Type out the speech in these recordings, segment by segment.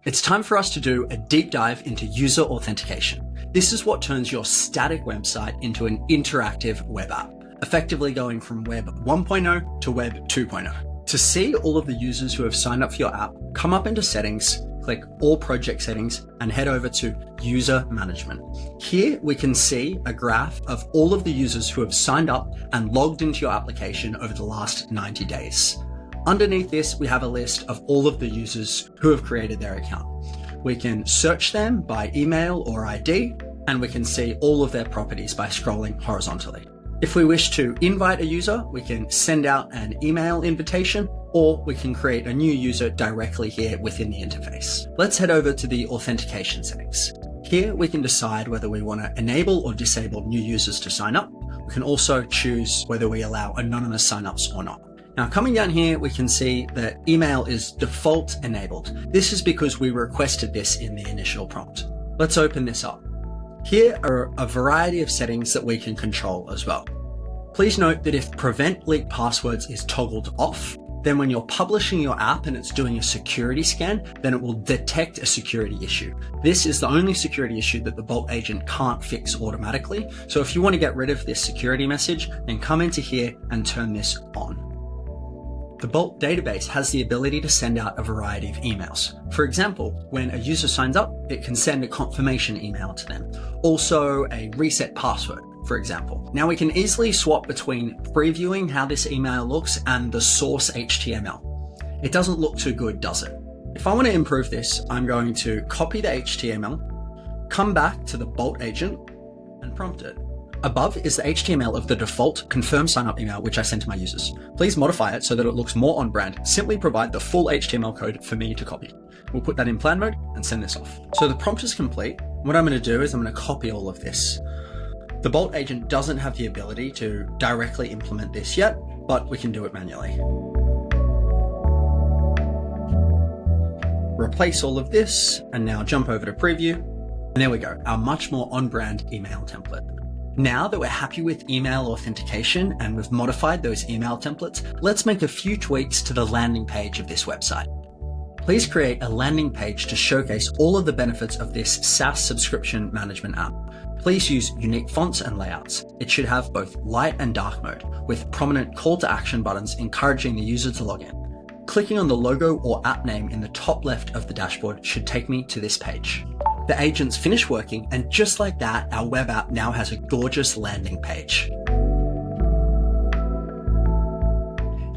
It's time for us to do a deep dive into user authentication. This is what turns your static website into an interactive web app, effectively going from Web 1.0 to Web 2.0. To see all of the users who have signed up for your app, come up into Settings, click All Project Settings, and head over to User Management. Here we can see a graph of all of the users who have signed up and logged into your application over the last 90 days. Underneath this, we have a list of all of the users who have created their account. We can search them by email or ID, and we can see all of their properties by scrolling horizontally. If we wish to invite a user, we can send out an email invitation, or we can create a new user directly here within the interface. Let's head over to the authentication settings. Here we can decide whether we want to enable or disable new users to sign up. We can also choose whether we allow anonymous signups or not. Now, coming down here, we can see that email is default enabled. This is because we requested this in the initial prompt. Let's open this up. Here are a variety of settings that we can control as well. Please note that if prevent leaked passwords is toggled off, then when you're publishing your app and it's doing a security scan, then it will detect a security issue. This is the only security issue that the Bolt agent can't fix automatically. So if you want to get rid of this security message, then come into here and turn this on. The Bolt database has the ability to send out a variety of emails. For example, when a user signs up, it can send a confirmation email to them. Also a reset password, for example. Now we can easily swap between previewing how this email looks and the source HTML. It doesn't look too good, does it? If I want to improve this, I'm going to copy the HTML, come back to the Bolt agent and prompt it. Above is the HTML of the default confirm sign up email, which I sent to my users. Please modify it so that it looks more on brand. Simply provide the full HTML code for me to copy. We'll put that in plan mode and send this off. So the prompt is complete. What I'm going to do is I'm going to copy all of this. The Bolt agent doesn't have the ability to directly implement this yet, but we can do it manually. Replace all of this and now jump over to preview. And there we go, our much more on-brand email template. Now that we're happy with email authentication and we've modified those email templates, let's make a few tweaks to the landing page of this website. Please create a landing page to showcase all of the benefits of this SaaS subscription management app. Please use unique fonts and layouts. It should have both light and dark mode, with prominent call to action buttons encouraging the user to log in. Clicking on the logo or app name in the top left of the dashboard should take me to this page. The agent's finished working, and just like that, our web app now has a gorgeous landing page.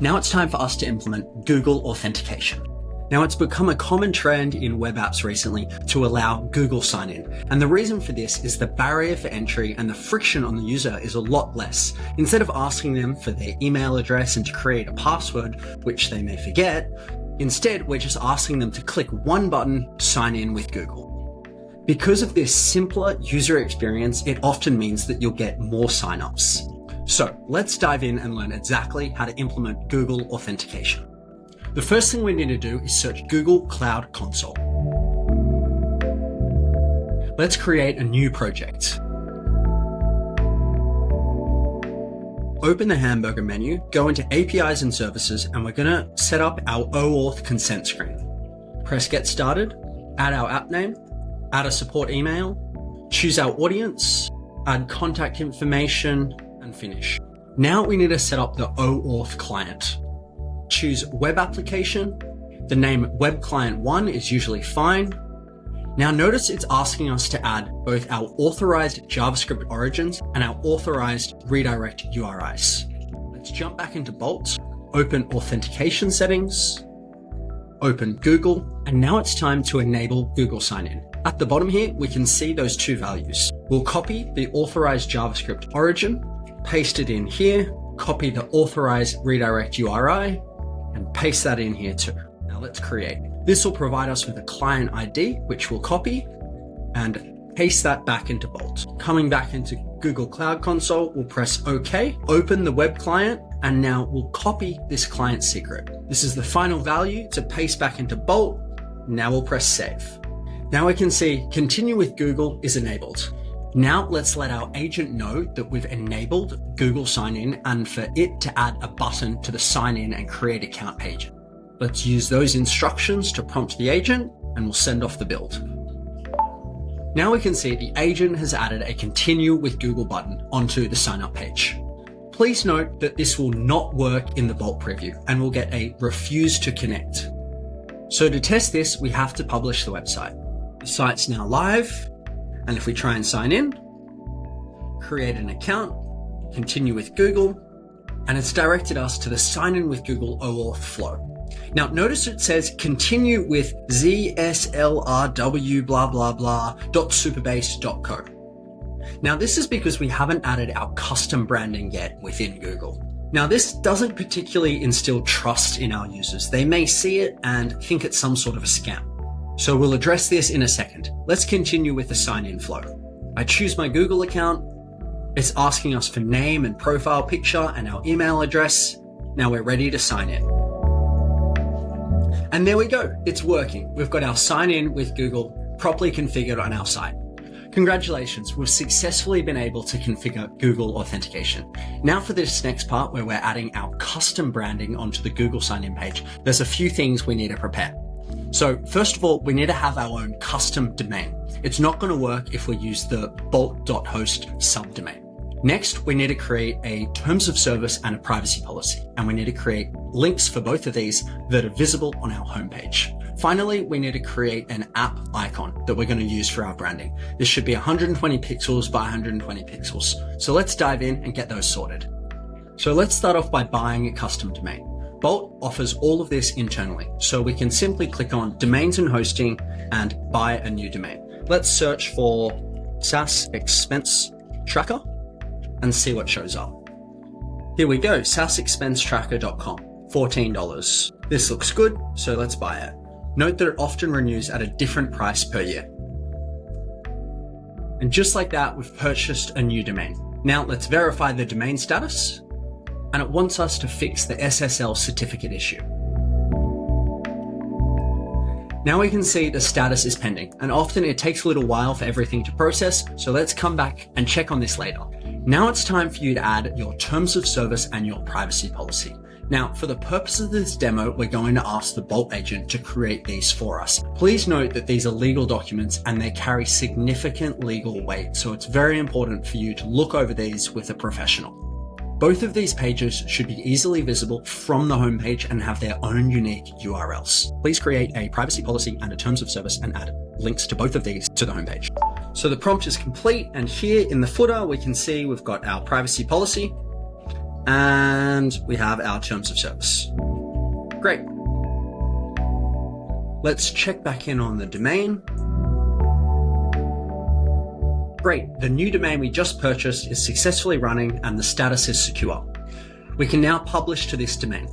Now it's time for us to implement Google Authentication. Now it's become a common trend in web apps recently to allow Google sign-in. And the reason for this is the barrier for entry and the friction on the user is a lot less. Instead of asking them for their email address and to create a password, which they may forget, instead we're just asking them to click one button, sign in with Google. Because of this simpler user experience, it often means that you'll get more signups. So let's dive in and learn exactly how to implement Google Authentication. The first thing we need to do is search Google Cloud Console. Let's create a new project. Open the hamburger menu, go into APIs and services, and we're going to set up our OAuth consent screen. Press Get Started, add our app name, add a support email, choose our audience, add contact information, and finish. Now we need to set up the OAuth client. Choose Web Application. The name Web Client 1 is usually fine. Now notice it's asking us to add both our authorized JavaScript origins and our authorized redirect URIs. Let's jump back into Bolt, open Authentication Settings, open Google, and now it's time to enable Google Sign-In. At the bottom here, we can see those two values. We'll copy the authorized JavaScript origin, paste it in here, copy the authorized redirect URI, and paste that in here too. Now let's create. This will provide us with a client ID, which we'll copy and paste that back into Bolt. Coming back into Google Cloud Console, we'll press OK, open the web client, and now we'll copy this client secret. This is the final value to paste back into Bolt. Now we'll press Save. Now we can see Continue with Google is enabled. Now let's let our agent know that we've enabled Google Sign-In and for it to add a button to the Sign In and Create Account page. Let's use those instructions to prompt the agent and we'll send off the build. Now we can see the agent has added a Continue with Google button onto the sign up page. Please note that this will not work in the Bolt preview and we'll get a refuse to connect. So to test this, we have to publish the website. The site's now live, and if we try and sign in, create an account, continue with Google, and it's directed us to the sign in with Google OAuth flow. Now notice it says continue with ZSLRW blah blah blah .superbase.co. Now this is because we haven't added our custom branding yet within Google. Now this doesn't particularly instill trust in our users. They may see it and think it's some sort of a scam. So we'll address this in a second. Let's continue with the sign-in flow. I choose my Google account. It's asking us for name and profile picture and our email address. Now we're ready to sign in. And there we go. It's working. We've got our sign in with Google properly configured on our site. Congratulations, we've successfully been able to configure Google Authentication. Now for this next part where we're adding our custom branding onto the Google sign-in page, there's a few things we need to prepare. So first of all, we need to have our own custom domain. It's not going to work if we use the Bolt.host subdomain. Next, we need to create a terms of service and a privacy policy, and we need to create links for both of these that are visible on our homepage. Finally, we need to create an app icon that we're going to use for our branding. This should be 120 pixels by 120 pixels. So let's dive in and get those sorted. So let's start off by buying a custom domain. Bolt offers all of this internally, so we can simply click on Domains and Hosting and buy a new domain. Let's search for SaaS Expense Tracker and see what shows up. Here we go, SaaSExpenseTracker.com, $14. This looks good, so let's buy it. Note that it often renews at a different price per year. And just like that, we've purchased a new domain. Now let's verify the domain status, and it wants us to fix the SSL certificate issue. Now we can see the status is pending, and often it takes a little while for everything to process, so let's come back and check on this later. Now it's time for you to add your terms of service and your privacy policy. Now, for the purpose of this demo, we're going to ask the Bolt agent to create these for us. Please note that these are legal documents and they carry significant legal weight, so it's very important for you to look over these with a professional. Both of these pages should be easily visible from the homepage and have their own unique URLs. Please create a privacy policy and a terms of service and add links to both of these to the homepage. So the prompt is complete, and here in the footer, we can see we've got our privacy policy and we have our terms of service. Great. Let's check back in on the domain. Great, the new domain we just purchased is successfully running and the status is secure. We can now publish to this domain.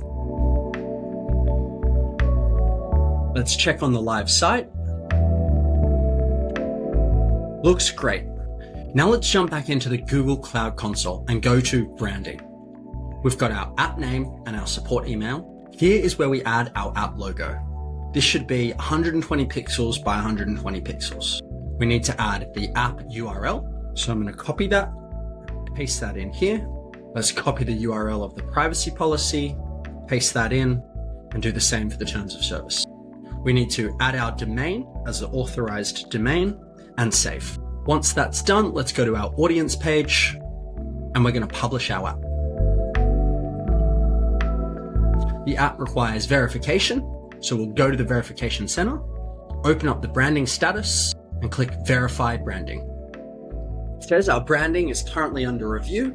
Let's check on the live site. Looks great. Now let's jump back into the Google Cloud Console and go to branding. We've got our app name and our support email. Here is where we add our app logo. This should be 120 pixels by 120 pixels. We need to add the app URL. So I'm going to copy that, paste that in here. Let's copy the URL of the privacy policy, paste that in, and do the same for the terms of service. We need to add our domain as an authorized domain and save. Once that's done, let's go to our audience page and we're going to publish our app. The app requires verification, so we'll go to the verification center, open up the branding status, and click Verify Branding. It says our branding is currently under review,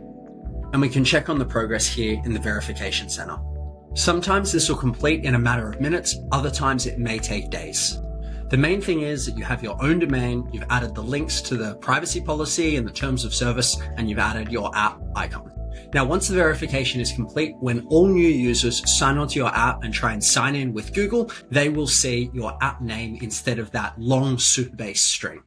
and we can check on the progress here in the verification center. Sometimes this will complete in a matter of minutes, other times it may take days. The main thing is that you have your own domain, you've added the links to the privacy policy and the terms of service, and you've added your app icon. Now, once the verification is complete, when all new users sign onto your app and try and sign in with Google, they will see your app name instead of that long Superbase string.